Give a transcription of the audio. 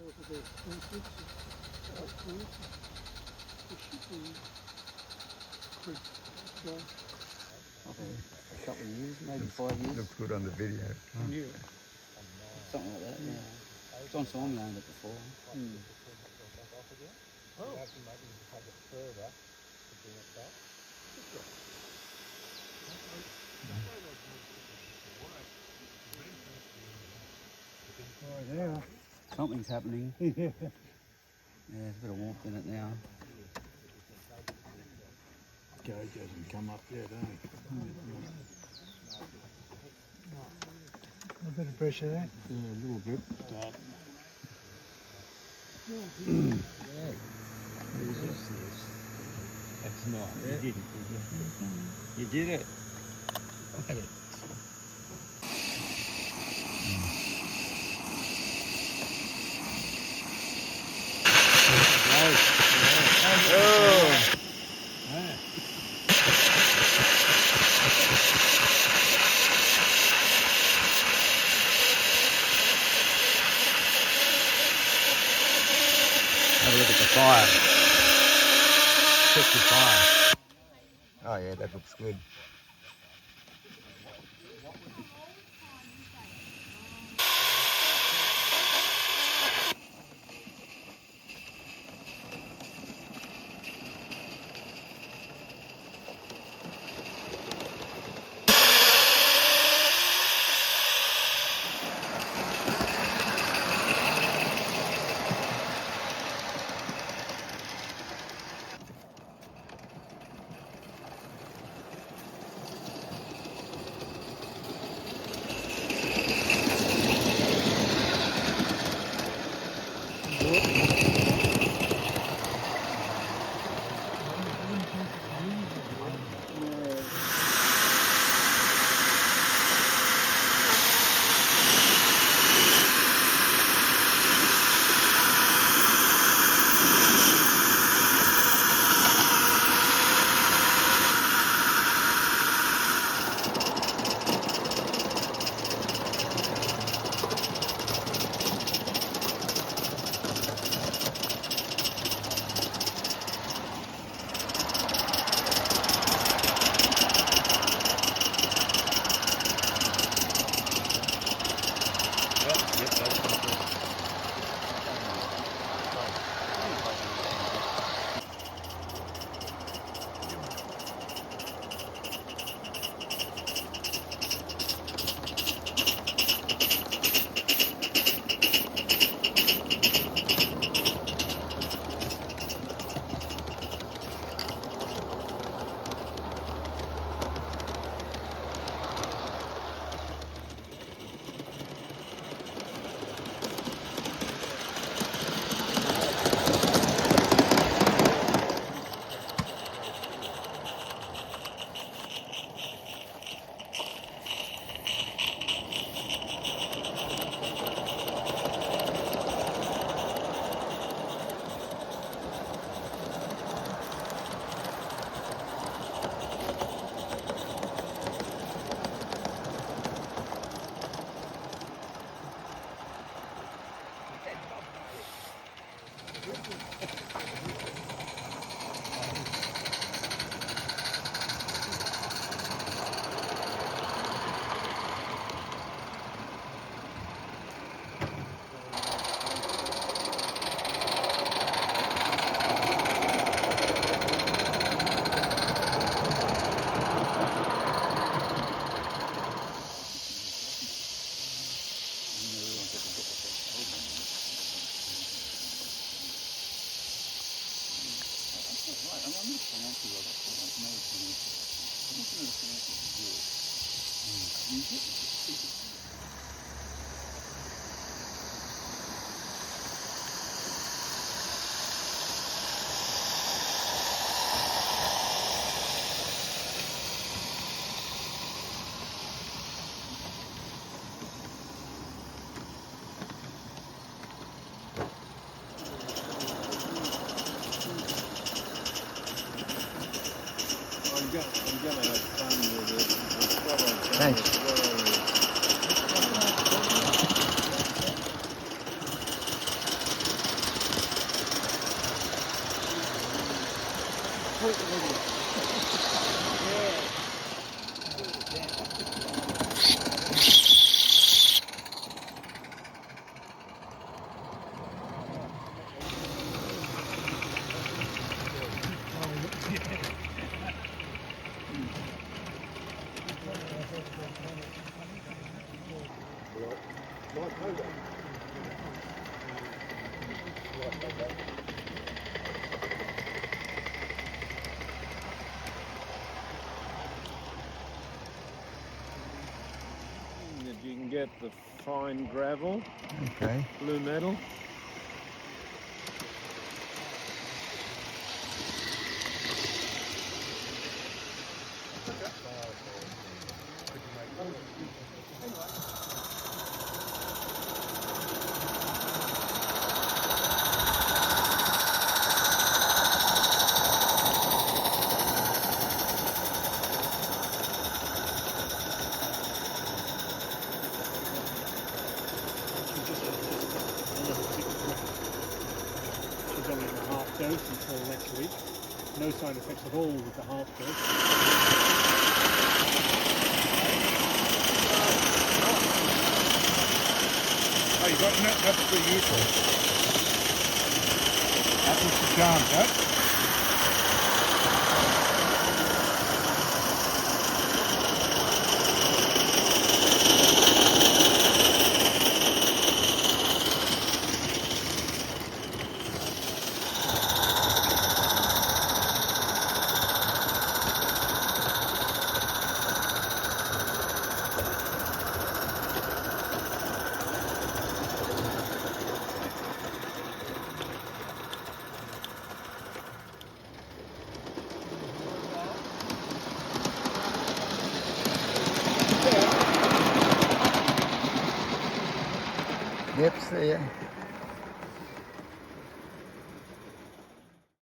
A couple of years, maybe 5 years. Looks good on the video. Yeah. Something like that, yeah. John Simon owned it before. Oh, yeah. Something's happening. Yeah. Yeah, there's a bit of warmth in it now. Gauge hasn't come up yet, eh? A bit of pressure there? Yeah, a little bit. That's nice. You did it. You did it. Look at it. Oh. Have a look at the fire. Check the fire. Oh yeah, that looks good. Thanks. That you can get the fine gravel, Okay. blue metal. She's only in the half dose until next week. No side effects at all with the half dose. Oh, you got no, that's pretty useful. That was the chance, huh? Yep, see ya.